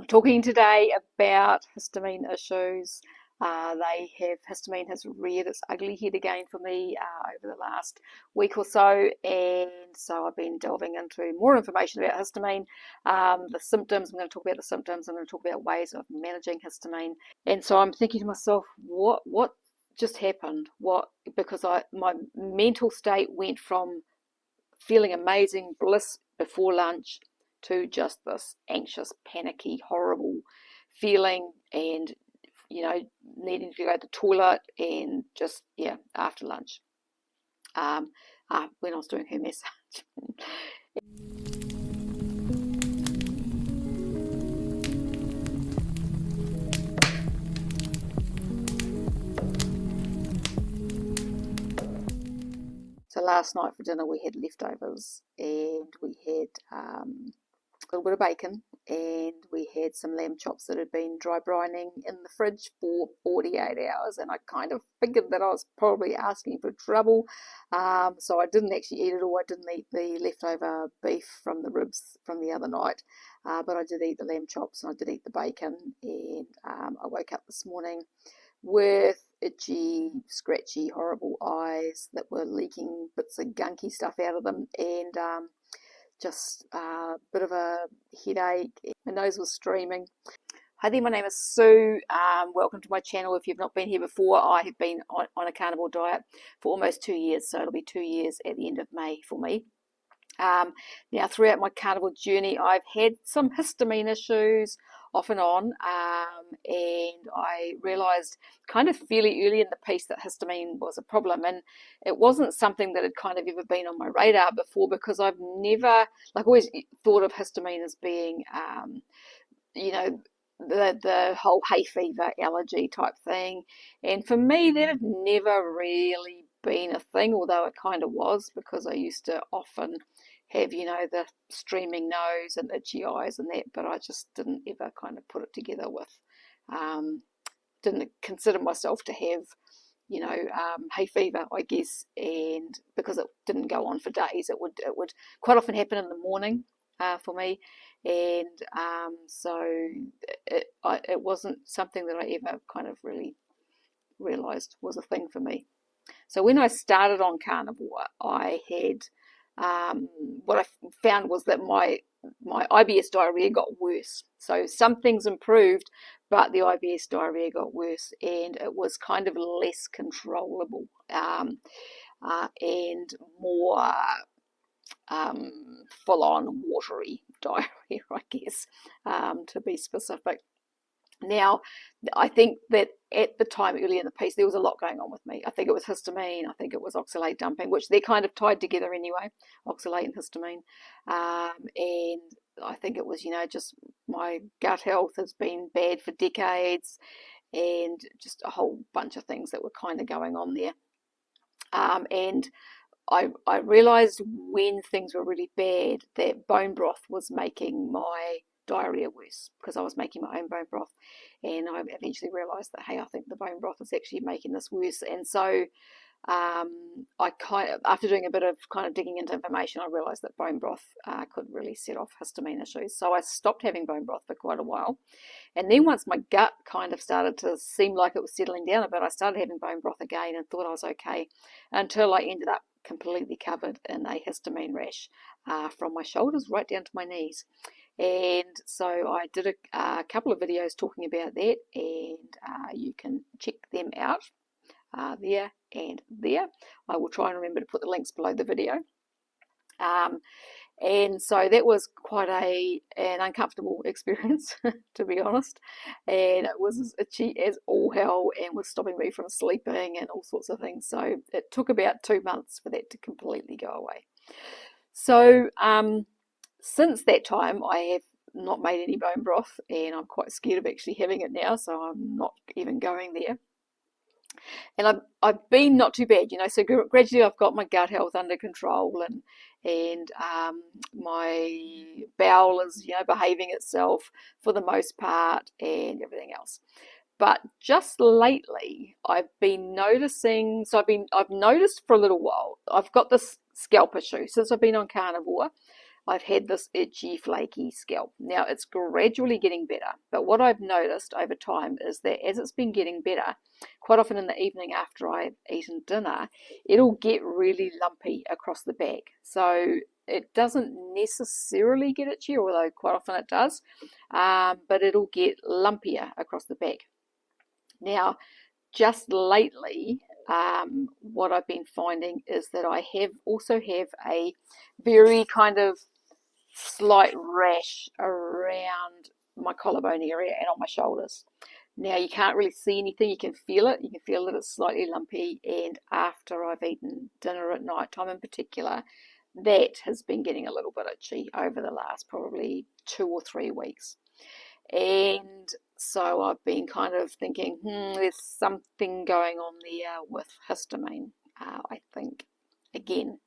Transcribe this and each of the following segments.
talking today about histamine issues. Histamine has reared its ugly head again for me over the last week or so, and so I've been delving into more information about histamine, the symptoms. I'm going to talk about the symptoms. I'm going to talk about ways of managing histamine, and so I'm thinking to myself, what just happened? Because my mental state went from feeling amazing bliss before lunch to just this anxious, panicky, horrible feeling, and needing to go to the toilet, and just after lunch, when I was doing her massage. So last night for dinner we had leftovers, and we had a little bit of bacon, and we had some lamb chops that had been dry brining in the fridge for 48 hours, and I kind of figured that I was probably asking for trouble, so I didn't actually eat it all. I didn't eat the leftover beef from the ribs from the other night, but I did eat the lamb chops, and I did eat the bacon, and I woke up this morning with itchy, scratchy, horrible eyes that were leaking bits of gunky stuff out of them, and just a bit of a headache. My nose was streaming. Hi there, my name is Sue. Welcome to my channel. If you've not been here before, I have been on a carnivore diet for almost 2 years, so it'll be 2 years at the end of May for me. Now, throughout my carnivore journey, I've had some histamine issues off and on, and I realized kind of fairly early in the piece that histamine was a problem, and it wasn't something that had kind of ever been on my radar before, because I've never, always thought of histamine as being, the whole hay fever allergy type thing, and for me that had never really been a thing, although it kind of was, because I used to often have, the streaming nose and itchy eyes and that, but I just didn't ever kind of put it together with, didn't consider myself to have, hay fever, I guess, and because it didn't go on for days, it would quite often happen in the morning for me, and so it wasn't something that I ever kind of really realized was a thing for me. So when I started on carnivore, I had what I found was that my IBS diarrhea got worse. So some things improved, but the IBS diarrhea got worse, and it was kind of less controllable, and more full-on watery diarrhea, I guess, to be specific. Now, I think that at the time, early in the piece, there was a lot going on with me. I think it was histamine, I think it was oxalate dumping, which they're kind of tied together anyway, oxalate and histamine. And I think it was, just my gut health has been bad for decades, and just a whole bunch of things that were kind of going on there. And I realized when things were really bad that bone broth was making my diarrhea worse, because I was making my own bone broth, and I eventually realized that, hey, I think the bone broth is actually making this worse. And so I kind of, after doing a bit of kind of digging into information, I realized that bone broth could really set off histamine issues. So I stopped having bone broth for quite a while, and then once my gut kind of started to seem like it was settling down a bit, I started having bone broth again and thought I was okay, until I ended up completely covered in a histamine rash from my shoulders right down to my knees. And so I did a couple of videos talking about that, and you can check them out there and there. I will try and remember to put the links below the video. And so that was quite an uncomfortable experience, to be honest, and it was as itchy as all hell, and was stopping me from sleeping and all sorts of things. So it took about 2 months for that to completely go away. So since that time, I have not made any bone broth, and I'm quite scared of actually having it now, so I'm not even going there. And I've been not too bad, so gradually I've got my gut health under control, and my bowel is, behaving itself for the most part, and everything else. But just lately, I've been noticing, I've noticed for a little while, I've got this scalp issue since I've been on carnivore. I've had this itchy, flaky scalp. Now it's gradually getting better, but what I've noticed over time is that as it's been getting better, quite often in the evening after I've eaten dinner, it'll get really lumpy across the back. So it doesn't necessarily get itchy, although quite often it does, but it'll get lumpier across the back. Now, just lately, what I've been finding is that I also have a very kind of slight rash around my collarbone area and on my shoulders. Now you can't really see anything, you can feel it. You can feel that it's slightly lumpy, and after I've eaten dinner at night time in particular, that has been getting a little bit itchy over the last probably 2 or 3 weeks. And so I've been kind of thinking, there's something going on there with histamine, I think, again.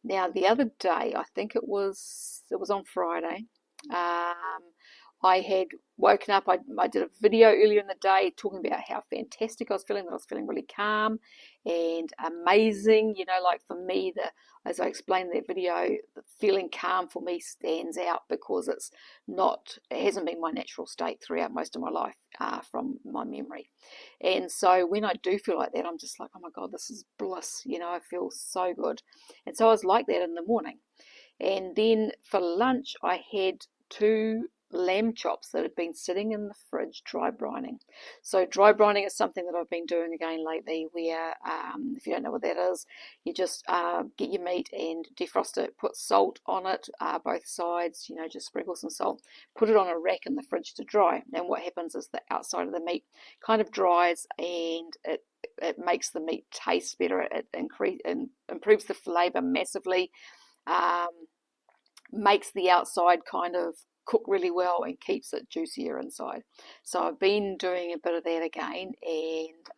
Now, the other day, I think it was on Friday, I had woken up, I did a video earlier in the day talking about how fantastic I was feeling, that I was feeling really calm and amazing. You know, like for me, as I explained in that video, the feeling calm for me stands out because it hasn't been my natural state throughout most of my life from my memory. And so when I do feel like that, I'm just like, oh my God, this is bliss. You know, I feel so good. And so I was like that in the morning. And then for lunch, I had 2 lamb chops that have been sitting in the fridge dry brining. So dry brining is something that I've been doing again lately, where if you don't know what that is, you just get your meat and defrost it, put salt on it, both sides, you know, just sprinkle some salt, put it on a rack in the fridge to dry. And what happens is the outside of the meat kind of dries, and it makes the meat taste better. It improves the flavour massively, makes the outside kind of cook really well and keeps it juicier inside. So I've been doing a bit of that again, and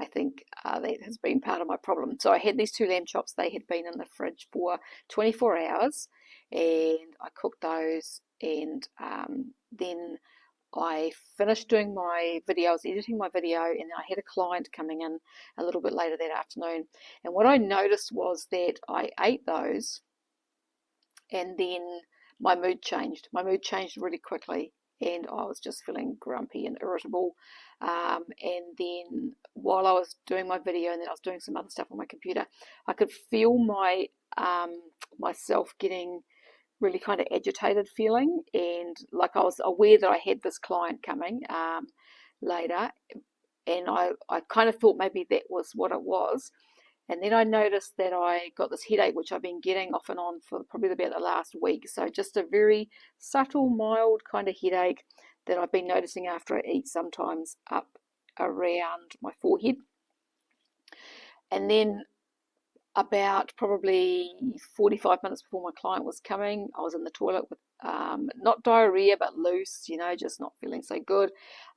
I think that has been part of my problem. So I had these 2 lamb chops. They had been in the fridge for 24 hours, and I cooked those, and then I finished doing my video. I was editing my video, and I had a client coming in a little bit later that afternoon. And what I noticed was that I ate those, and then my mood changed. My mood changed really quickly, and I was just feeling grumpy and irritable. And then while I was doing my video, and then I was doing some other stuff on my computer, I could feel myself getting really kind of agitated feeling, and like I was aware that I had this client coming later, and I kind of thought maybe that was what it was. And then I noticed that I got this headache, which I've been getting off and on for probably about the last week. So just a very subtle, mild kind of headache that I've been noticing after I eat, sometimes up around my forehead. And then about probably 45 minutes before my client was coming, I was in the toilet with not diarrhea, but loose, you know, just not feeling so good.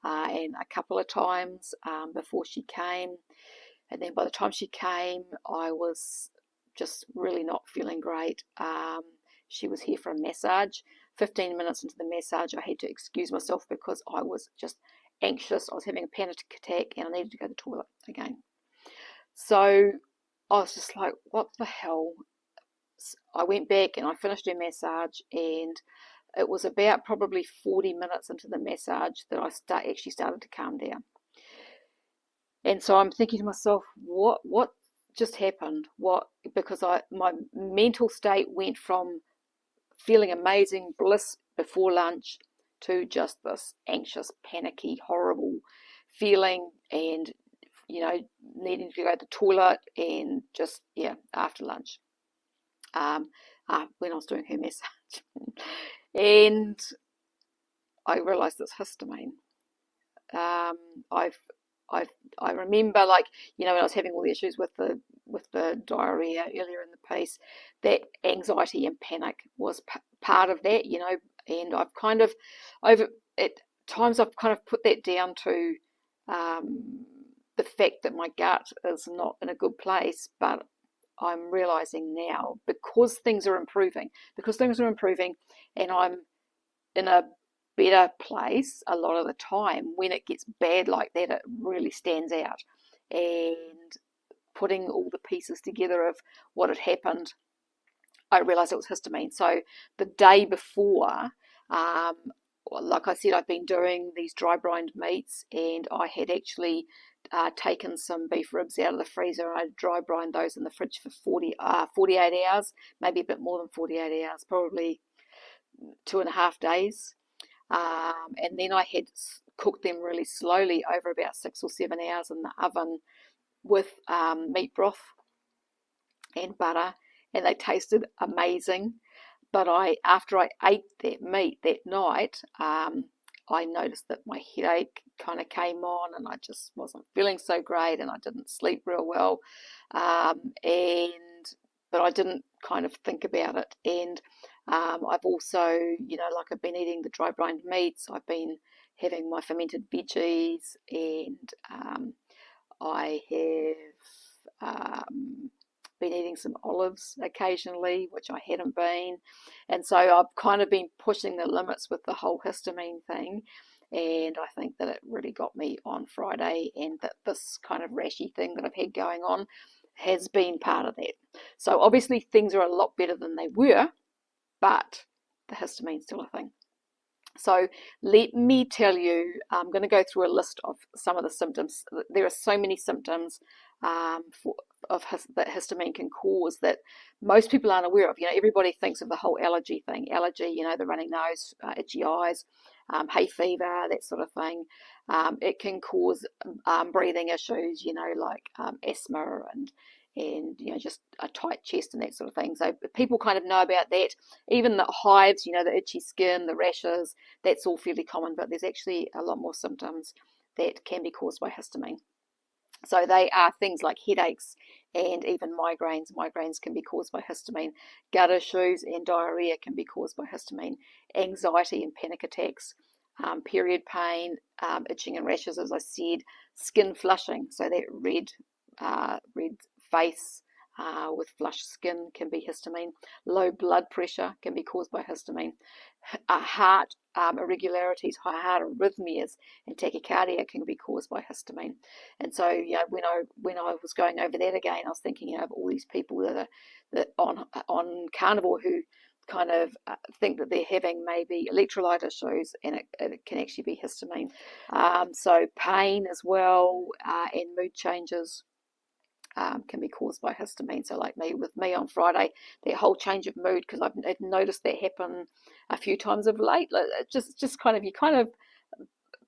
And a couple of times before she came. And then by the time she came, I was just really not feeling great. She was here for a massage. 15 minutes into the massage, I had to excuse myself because I was just anxious. I was having a panic attack, and I needed to go to the toilet again. So I was just like, what the hell? I went back and I finished her massage, and it was about probably 40 minutes into the massage that I actually started to calm down. And so I'm thinking to myself, what just happened? Because my mental state went from feeling amazing bliss before lunch to just this anxious, panicky, horrible feeling, and you know, needing to go to the toilet, and just after lunch, when I was doing her massage, and I realised it's histamine. I remember, like, you know, when I was having all the issues with the diarrhea earlier in the piece, that anxiety and panic was part of that, you know, and I've kind of at times I've kind of put that down to the fact that my gut is not in a good place, but I'm realizing now, because things are improving, and I'm in a better place a lot of the time, when it gets bad like that, it really stands out. And putting all the pieces together of what had happened I realized it was histamine. So the day before, like I said, I've been doing these dry brined meats, and I had actually taken some beef ribs out of the freezer. I dry brined those in the fridge for 48 hours, maybe a bit more than 48 hours, probably 2.5 days. And then I had cooked them really slowly over about 6 or 7 hours in the oven with meat broth and butter, and they tasted amazing. But after I ate that meat that night, I noticed that my headache kind of came on, and I just wasn't feeling so great, and I didn't sleep real well. But I didn't kind of think about it. And I've also, like I've been eating the dry brined meats, I've been having my fermented veggies, and I have been eating some olives occasionally, which I hadn't been. And so I've kind of been pushing the limits with the whole histamine thing. And I think that it really got me on Friday, and that this kind of rashy thing that I've had going on has been part of that. So obviously things are a lot better than they were, but the histamine's still a thing. So let me tell you, I'm going to go through a list of some of the symptoms. There are so many symptoms that histamine can cause that most people aren't aware of. Everybody thinks of the whole allergy thing. Allergy, the running nose, itchy eyes, hay fever, that sort of thing. It can cause breathing issues, like asthma and just a tight chest and that sort of thing. So people kind of know about that. Even the hives, the itchy skin, the rashes, that's all fairly common, but there's actually a lot more symptoms that can be caused by histamine. So they are things like headaches and even migraines. Migraines can be caused by histamine. Gut issues and diarrhea can be caused by histamine. Anxiety and panic attacks, period pain, itching and rashes, as I said, skin flushing, so that red face with flushed skin can be histamine. Low blood pressure can be caused by histamine. Heart irregularities, heart arrhythmias, and tachycardia can be caused by histamine. And so, when I was going over that again, I was thinking, of all these people that on Carnivore who kind of think that they're having maybe electrolyte issues, and it can actually be histamine. So pain as well, and mood changes can be caused by histamine. So like with me on Friday, that whole change of mood, because I've noticed that happen a few times of late. Just kind of, you kind of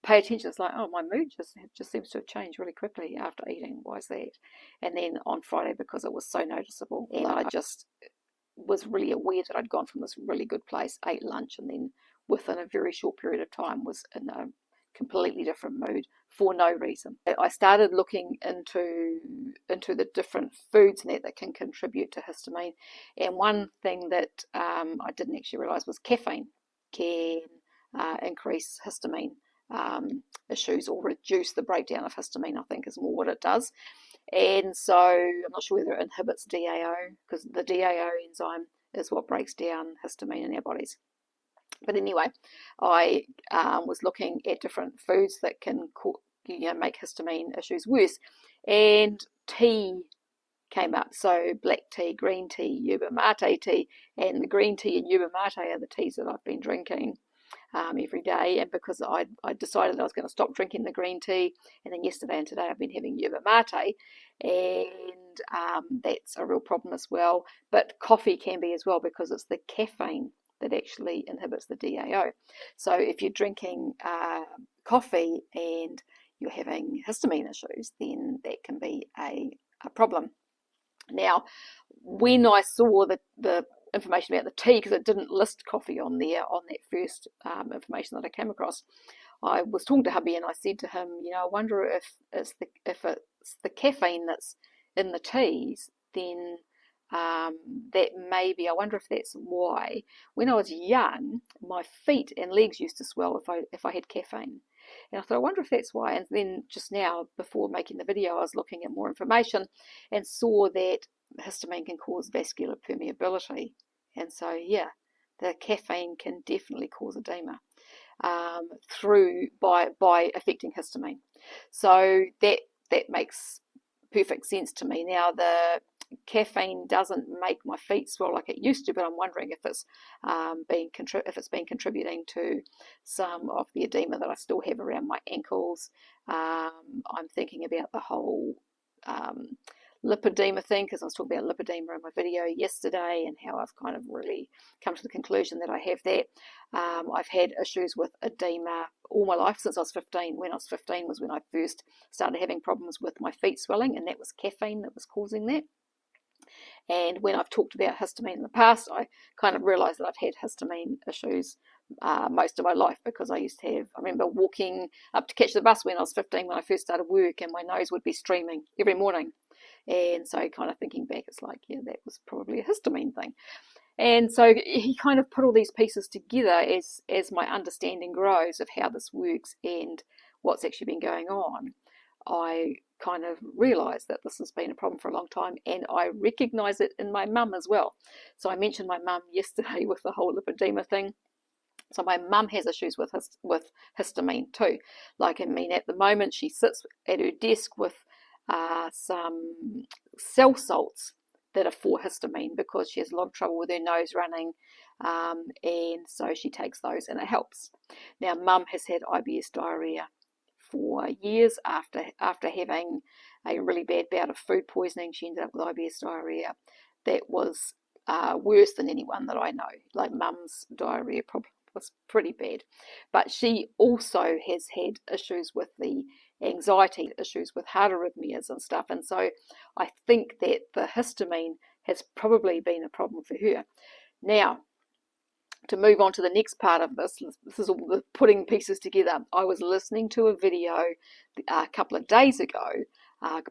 pay attention. It's like, oh, my mood just seems to have changed really quickly after eating. Why is that? And then on Friday, because it was so noticeable, and I just was really aware that I'd gone from this really good place, ate lunch, and then within a very short period of time was in a completely different mood for no reason. I started looking into the different foods that can contribute to histamine, and one thing that I didn't actually realize was caffeine can increase histamine issues, or reduce the breakdown of histamine, I think is more what it does. And so I'm not sure whether it inhibits DAO, because the DAO enzyme is what breaks down histamine in our bodies. But anyway, I was looking at different foods that can make histamine issues worse, and tea came up. So black tea, green tea, yerba mate tea, and the green tea and yerba mate are the teas that I've been drinking every day. And because I decided that I was going to stop drinking the green tea, and then yesterday and today I've been having yerba mate, and that's a real problem as well. But coffee can be as well, because it's the caffeine that actually inhibits the DAO. So if you're drinking coffee and you're having histamine issues, then that can be a problem. Now, when I saw the information about the tea, because it didn't list coffee on there on that first information that I came across, I was talking to hubby, and I said to him, I wonder if it's the caffeine that's in the teas, then that maybe, I wonder if that's why when I was young my feet and legs used to swell if I had caffeine. And I thought, I wonder if that's why. And then just now, before making the video, I was looking at more information and saw that histamine can cause vascular permeability. And so, yeah, the caffeine can definitely cause edema by affecting histamine. So that makes perfect sense to me. Now, caffeine doesn't make my feet swell like it used to, but I'm wondering if it's been contributing to some of the edema that I still have around my ankles. I'm thinking about the whole lipedema thing, because I was talking about lipedema in my video yesterday, and how I've kind of really come to the conclusion that I have that. I've had issues with edema all my life since I was 15. When I was 15 was when I first started having problems with my feet swelling, and that was caffeine that was causing that. And when I've talked about histamine in the past, I kind of realised that I've had histamine issues most of my life, because I remember walking up to catch the bus when I was 15, when I first started work, and my nose would be streaming every morning. And so kind of thinking back, it's like, yeah, that was probably a histamine thing. And so he kind of put all these pieces together as my understanding grows of how this works and what's actually been going on. I kind of realised that this has been a problem for a long time, and I recognise it in my mum as well. So I mentioned my mum yesterday with the whole lipedema thing. So my mum has issues with histamine too. Like, I mean, at the moment she sits at her desk with some cell salts that are for histamine, because she has a lot of trouble with her nose running, and so she takes those and it helps. Now, mum has had IBS diarrhea for years after having a really bad bout of food poisoning. She ended up with IBS diarrhea that was worse than anyone that I know. Like, mum's diarrhea problem was pretty bad, but she also has had issues with the anxiety, issues with heart arrhythmias and stuff, and so I think that the histamine has probably been a problem for her. Now, to move on to the next part of this is all the putting pieces together. I was listening to a video a couple of days ago,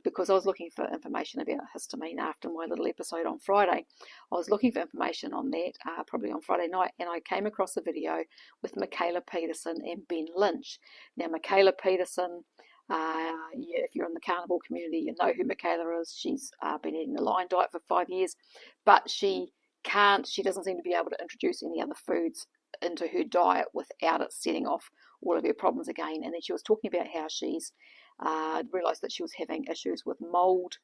because I was looking for information about histamine after my little episode on Friday. I was looking for information on that, probably on Friday night, and I came across a video with Michaela Peterson and Ben Lynch. Now, Michaela Peterson, if you're in the carnivore community, you know who Michaela is. She's been eating the Lion diet for 5 years, but she doesn't seem to be able to introduce any other foods into her diet without it setting off all of her problems again. And then she was talking about how she's realised that she was having issues with mold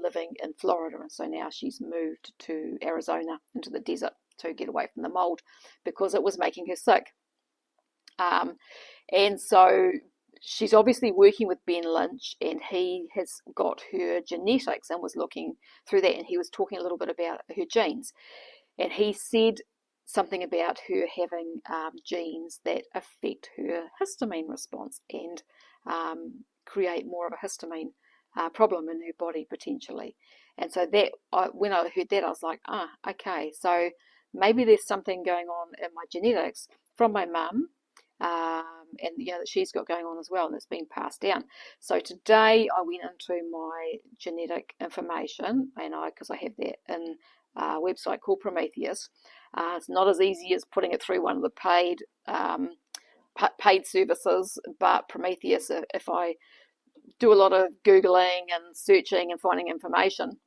living in Florida, and so now she's moved to Arizona into the desert to get away from the mold because it was making her sick. And so she's obviously working with Ben Lynch, and he has got her genetics and was looking through that, and he was talking a little bit about her genes, and he said something about her having genes that affect her histamine response and create more of a histamine problem in her body potentially. And so that when I heard that, I was like, okay, so maybe there's something going on in my genetics from my mum, and that she's got going on as well, and it's been passed down. So today I went into my genetic information, and because I have that in a website called Prometheus. It's not as easy as putting it through one of the paid services, but Prometheus, if I do a lot of Googling and searching and finding information,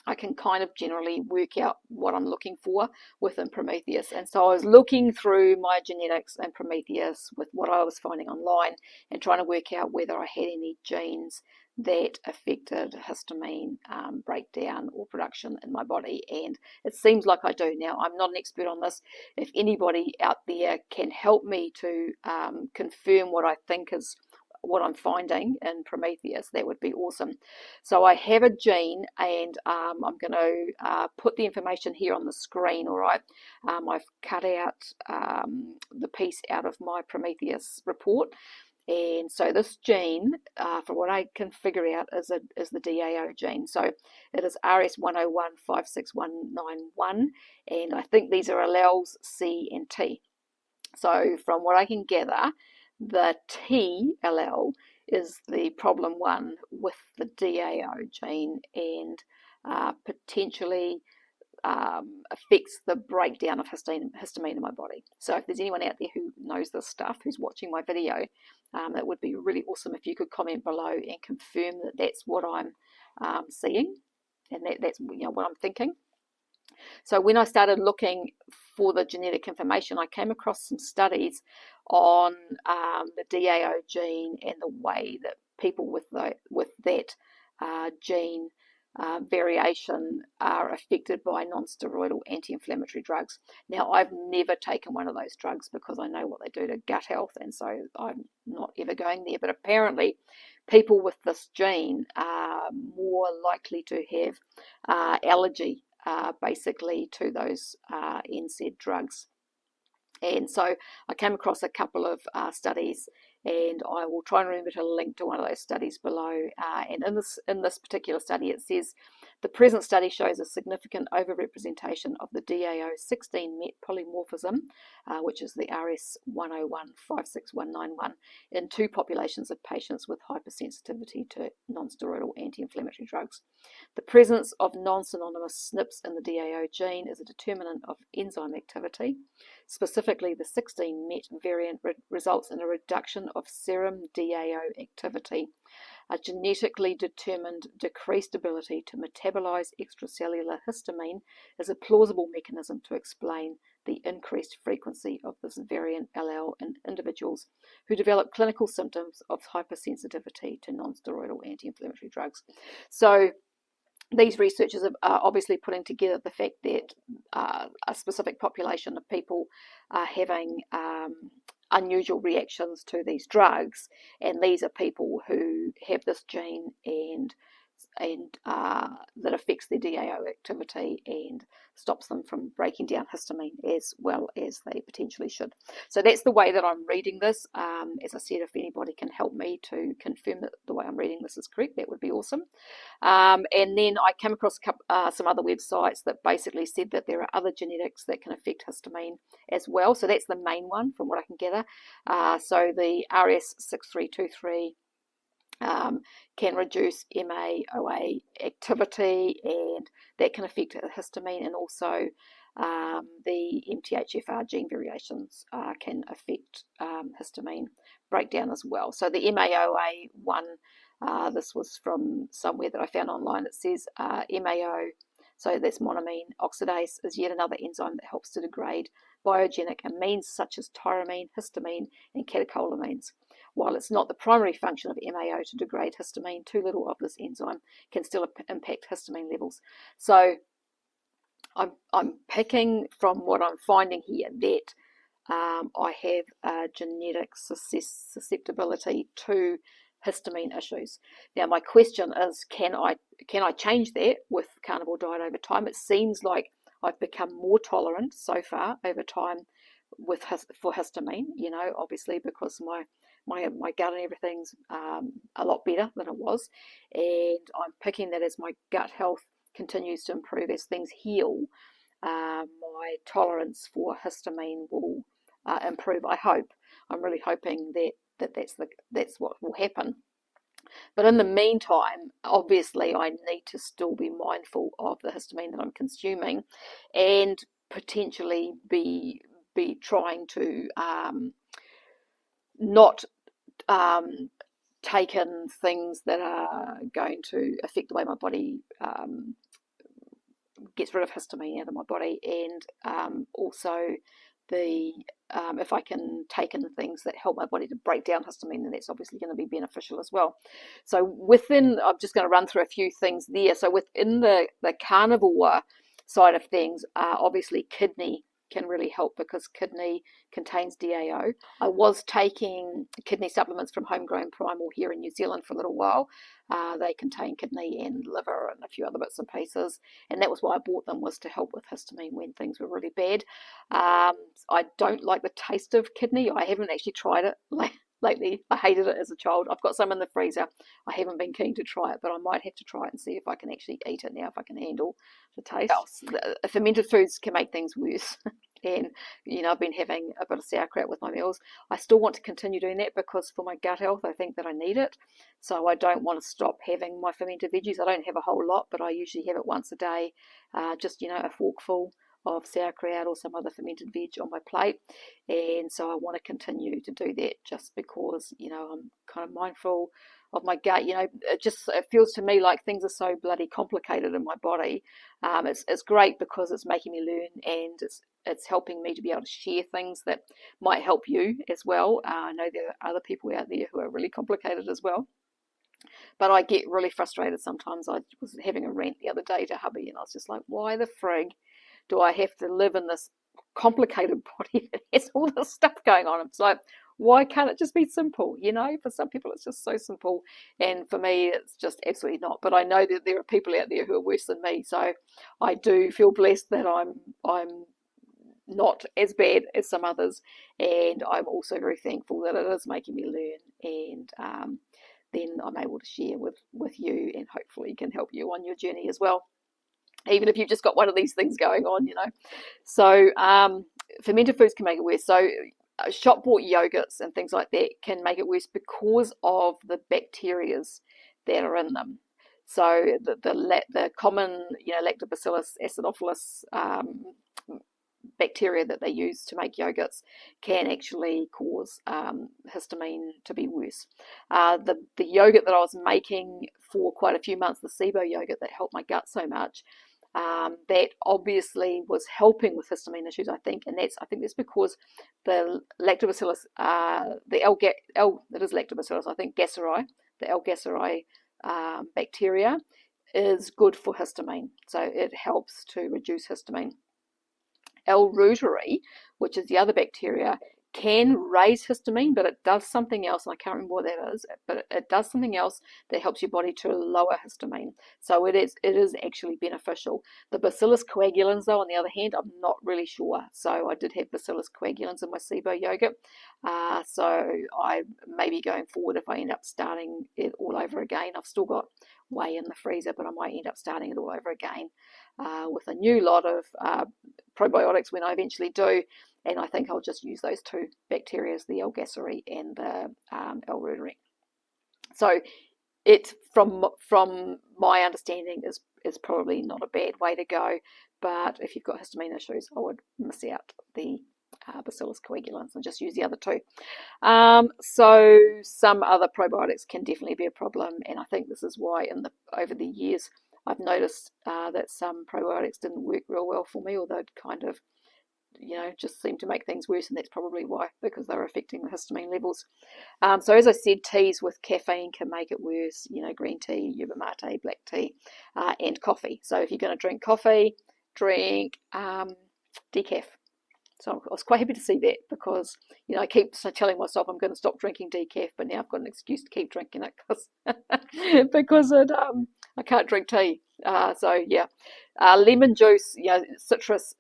I can kind of generally work out what I'm looking for within Prometheus. And so I was looking through my genetics and Prometheus with what I was finding online and trying to work out whether I had any genes that affected histamine breakdown or production in my body. And it seems like I do. Now, I'm not an expert on this. If anybody out there can help me to confirm what I think is what I'm finding in Prometheus, that would be awesome. So I have a gene, and I'm going to put the information here on the screen. All right, I've cut out the piece out of my Prometheus report, and so this gene, from what I can figure out, is the DAO gene. So it is RS1015691, and I think these are alleles C and T. So from what I can gather, the T allele is the problem one with the DAO gene, and potentially affects the breakdown of histamine in my body. So if there's anyone out there who knows this stuff, who's watching my video, it would be really awesome if you could comment below and confirm that that's what I'm seeing, and that's what I'm thinking. So when I started looking for the genetic information, I came across some studies on the DAO gene and the way that people with that gene variation are affected by non-steroidal anti-inflammatory drugs. Now, I've never taken one of those drugs because I know what they do to gut health, and so I'm not ever going there. But apparently, people with this gene are more likely to have allergy, basically, to those NSAID drugs. And so I came across a couple of studies, and I will try and remember to link to one of those studies below. And in this particular study, it says the present study shows a significant overrepresentation of the DAO 16 met polymorphism, which is the RS101-56191, in two populations of patients with hypersensitivity to non-steroidal anti-inflammatory drugs. The presence of non-synonymous SNPs in the DAO gene is a determinant of enzyme activity. Specifically, the 16 met variant results in a reduction of serum DAO activity. A genetically determined decreased ability to metabolize extracellular histamine is a plausible mechanism to explain the increased frequency of this variant allele in individuals who develop clinical symptoms of hypersensitivity to non-steroidal anti-inflammatory drugs. So these researchers are obviously putting together the fact that a specific population of people are having unusual reactions to these drugs, and these are people who have this gene and that affects their DAO activity and stops them from breaking down histamine as well as they potentially should. So that's the way that I'm reading this. As I said, if anybody can help me to confirm that the way I'm reading this is correct, that would be awesome. And then I came across some other websites that basically said that there are other genetics that can affect histamine as well. So that's the main one from what I can gather. So the RS6323 can reduce MAOA activity, and that can affect histamine, and also the MTHFR gene variations can affect histamine breakdown as well. So the MAOA one, this was from somewhere that I found online. It says MAO, so that's monoamine oxidase, is yet another enzyme that helps to degrade biogenic amines such as tyramine, histamine, and catecholamines. While it's not the primary function of MAO to degrade histamine, too little of this enzyme can still impact histamine levels. So I'm picking from what I'm finding here that I have a genetic susceptibility to histamine issues. Now my question is, can I change that with carnivore diet over time? It seems like I've become more tolerant so far over time for histamine, obviously because my gut and everything's a lot better than it was, and I'm picking that as my gut health continues to improve, as things heal, my tolerance for histamine will improve. I hope. I'm really hoping that's what will happen. But in the meantime, obviously, I need to still be mindful of the histamine that I'm consuming, and potentially be trying to not take in things that are going to affect the way my body gets rid of histamine out of my body, and also if I can take in things that help my body to break down histamine, then that's obviously going to be beneficial as well. So I'm just going to run through a few things there. So within the carnivore side of things, obviously kidney can really help because kidney contains DAO. I was taking kidney supplements from Homegrown Primal here in New Zealand for a little while. They contain kidney and liver and a few other bits and pieces, and that was why I bought them, was to help with histamine when things were really bad. I don't like the taste of kidney. I haven't actually tried it lately. I hated it as a child. I've got some in the freezer. I haven't been keen to try it, but I might have to try it and see if I can actually eat it now, if I can handle the taste. Fermented foods can make things worse. And I've been having a bit of sauerkraut with my meals. I still want to continue doing that because for my gut health, I think that I need it. So I don't want to stop having my fermented veggies. I don't have a whole lot, but I usually have it once a day, just a forkful of sauerkraut or some other fermented veg on my plate. And so I want to continue to do that just because I'm kind of mindful of my gut. It feels to me like things are so bloody complicated in my body. It's great because it's making me learn, and it's helping me to be able to share things that might help you as well. I know there are other people out there who are really complicated as well. But I get really frustrated sometimes. I was having a rant the other day to hubby, and I was just like, why the frig do I have to live in this complicated body that has all this stuff going on? It's like, why can't it just be simple? You know, for some people it's just so simple, and for me it's just absolutely not. But I know that there are people out there who are worse than me, so I do feel blessed that I'm not as bad as some others, and I'm also very thankful that it is making me learn, and then I'm able to share with you, and hopefully can help you on your journey as well, even if you've just got one of these things going on, you know. So fermented foods can make it worse. So shop bought yogurts and things like that can make it worse because of the bacterias that are in them. So the common, you know, lactobacillus acidophilus bacteria that they use to make yogurts can actually cause histamine to be worse. The yogurt that I was making for quite a few months, the SIBO yogurt that helped my gut so much, that obviously was helping with histamine issues, I think, and I think that's because the lactobacillus, it is lactobacillus, I think, gasseri, the L. gasseri bacteria is good for histamine, so it helps to reduce histamine. L. reuteri, which is the other bacteria, can raise histamine, but it does something else, and I can't remember what that is, but it does something else that helps your body to lower histamine. So it is actually beneficial. The Bacillus coagulans, though, on the other hand, I'm not really sure. So I did have Bacillus coagulans in my SIBO yogurt. So I maybe going forward, if I end up starting it all over again, I've still got whey in the freezer, but I might end up starting it all over again with a new lot of probiotics when I eventually do. And I think I'll just use those two bacteria, the L. gasseri and the L. reuteri. So it, from my understanding, is probably not a bad way to go. But if you've got histamine issues, I would miss out the Bacillus coagulans and just use the other two. So some other probiotics can definitely be a problem, and I think this is why over the years I've noticed that some probiotics didn't work real well for me, although it kind of, you know, just seem to make things worse, and that's probably why, because they're affecting the histamine levels. So as I said, teas with caffeine can make it worse, you know, green tea, yerba mate, black tea, and coffee. So if you're going to drink coffee, drink decaf. So I was quite happy to see that, because, you know, I keep telling myself I'm going to stop drinking decaf, but now I've got an excuse to keep drinking it because I can't drink tea. So yeah, lemon juice, you know, citrus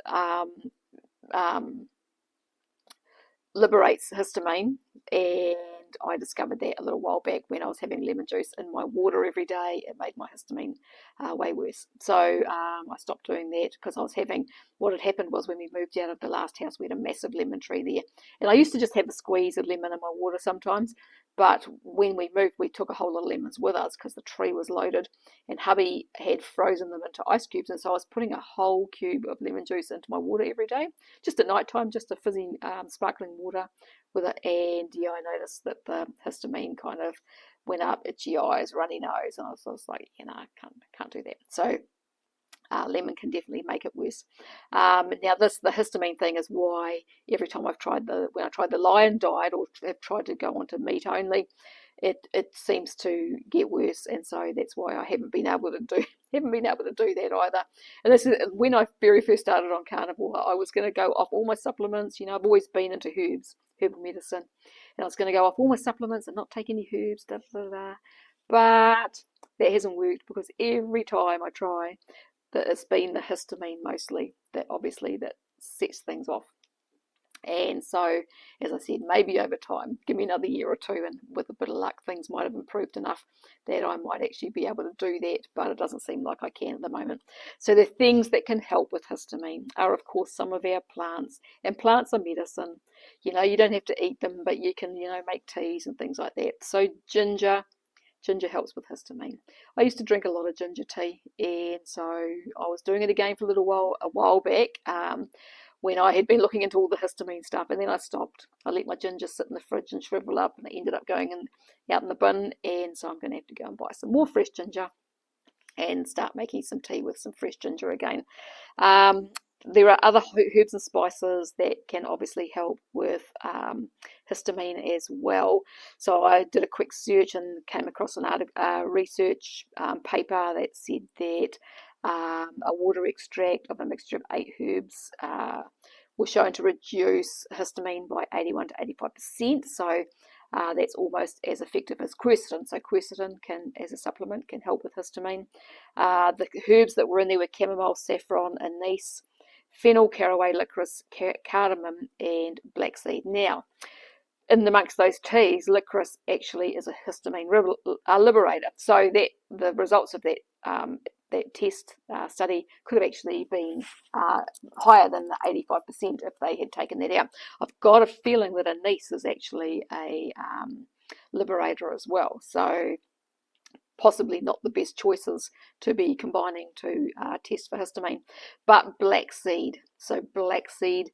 liberates histamine, and I discovered that a little while back when I was having lemon juice in my water every day. It made my histamine way worse. So I stopped doing that, because I was having, what had happened was, when we moved out of the last house, we had a massive lemon tree there, and I used to just have a squeeze of lemon in my water sometimes, but when we moved, we took a whole lot of lemons with us because the tree was loaded, and hubby had frozen them into ice cubes, and so I was putting a whole cube of lemon juice into my water every day, just at night time, just a fizzy sparkling water with it. And yeah, I noticed that the histamine kind of went up, itchy eyes, runny nose, and I was like, you know, I can't do that. So lemon can definitely make it worse. Now the histamine thing is why every time when I tried the lion diet, or have tried to go onto meat only, it seems to get worse, and so that's why I haven't been able to do that either. And this is when I very first started on Carnivore. I was going to go off all my supplements. You know, I've always been into herbal medicine, and I was going to go off all my supplements and not take any herbs, but that hasn't worked, because every time I try, that it's been the histamine mostly that sets things off. And so, as I said, maybe over time, give me another year or two, and with a bit of luck, things might have improved enough that I might actually be able to do that, but it doesn't seem like I can at the moment. So the things that can help with histamine are, of course, some of our plants, and plants are medicine. You know, you don't have to eat them, but you can, you know, make teas and things like that. So ginger helps with histamine. I used to drink a lot of ginger tea, and so I was doing it again for a while back, when I had been looking into all the histamine stuff, and then I stopped. I let my ginger sit in the fridge and shrivel up, and it ended up going out in the bin, and so I'm going to have to go and buy some more fresh ginger and start making some tea with some fresh ginger again. there are other herbs and spices that can obviously help with histamine as well. So I did a quick search and came across an research paper that said that a water extract of a mixture of 8 herbs was shown to reduce histamine by 81 to 85%. So that's almost as effective as quercetin. So quercetin can, as a supplement, can help with histamine. The herbs that were in there were chamomile, saffron, anise, fennel, caraway, licorice, cardamom, and black seed. Now, in amongst those teas, licorice actually is a histamine liberator. So that the results of that that test study could have actually been higher than the 85% if they had taken that out. I've got a feeling that anise is actually a liberator as well. So possibly not the best choices to be combining to test for histamine. But black seed. So black seed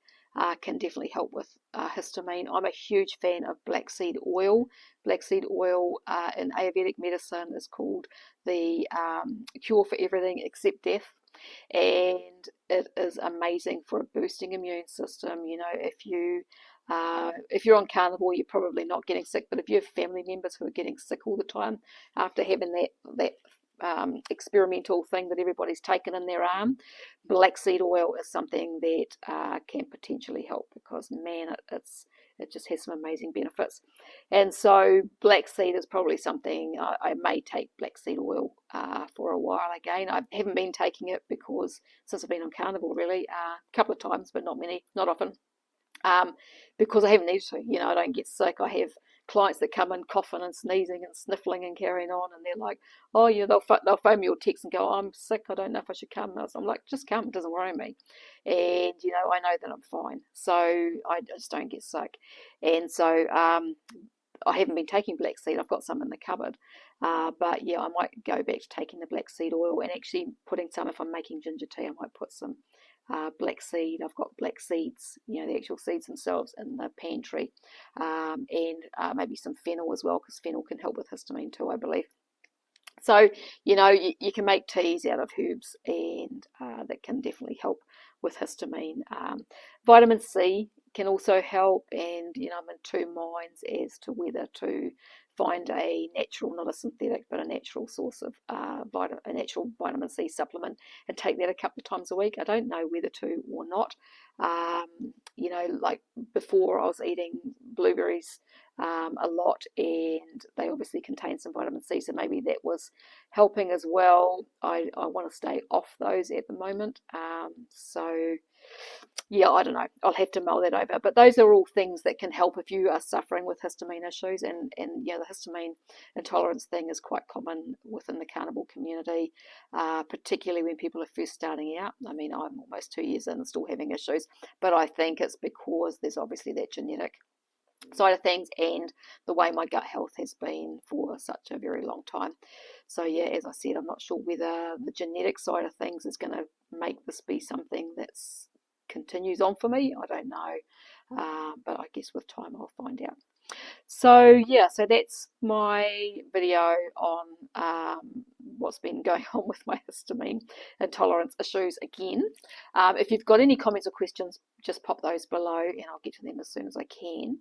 can definitely help with histamine. I'm a huge fan of black seed oil. Black seed oil in Ayurvedic medicine is called the cure for everything except death, and it is amazing for a boosting immune system. You know, if you're on carnivore, you're probably not getting sick, but if you have family members who are getting sick all the time after having that experimental thing that everybody's taken in their arm, black seed oil is something that can potentially help, because man, it just has some amazing benefits. And so black seed is probably something I may take black seed oil for a while again. I haven't been taking it because since I've been on carnivore, really, a couple of times, but not many, not often. Because I haven't needed to. You know, I don't get sick. I have clients that come in coughing and sneezing and sniffling and carrying on, and they're like, oh yeah, they'll phone me or text and go, I'm sick, I don't know if I should come. I'm like, just come, it doesn't worry me. And you know, I know that I'm fine, so I just don't get sick. And so I haven't been taking black seed. I've got some in the cupboard, but yeah, I might go back to taking the black seed oil and actually putting some, if I'm making ginger tea, I might put some black seed. I've got black seeds, you know, the actual seeds themselves in the pantry, and maybe some fennel as well, because fennel can help with histamine too, I believe. So, you know, you can make teas out of herbs, and that can definitely help with histamine. Vitamin C can also help, and you know, I'm in two minds as to whether to find a natural, not a synthetic, but a natural source of a natural vitamin C supplement and take that a couple of times a week. I don't know whether to or not. You know, like before I was eating blueberries a lot, and they obviously contain some vitamin C, so maybe that was helping as well. I want to stay off those at the moment. So yeah, I don't know. I'll have to mull that over. But those are all things that can help if you are suffering with histamine issues. And yeah, the histamine intolerance thing is quite common within the carnivore community, particularly when people are first starting out. I mean, I'm almost 2 years in and still having issues, but I think it's because there's obviously that genetic side of things and the way my gut health has been for such a very long time. So yeah, as I said, I'm not sure whether the genetic side of things is going to make this be something that's continues on for me. I don't know, but I guess with time I'll find out. So yeah, so that's my video on what's been going on with my histamine intolerance issues again. If you've got any comments or questions, just pop those below and I'll get to them as soon as I can.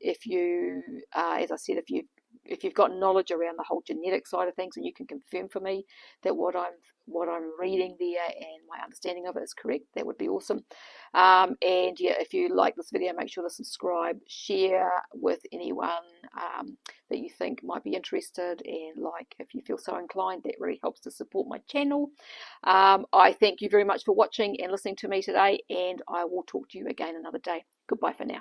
If you, as I said, if you've got knowledge around the whole genetic side of things and you can confirm for me that what I'm reading there and my understanding of it is correct, that would be awesome. And yeah, if you like this video, make sure to subscribe, share with anyone that you think might be interested, and like if you feel so inclined, that really helps to support my channel. I thank you very much for watching and listening to me today, and I will talk to you again another day. Goodbye for now.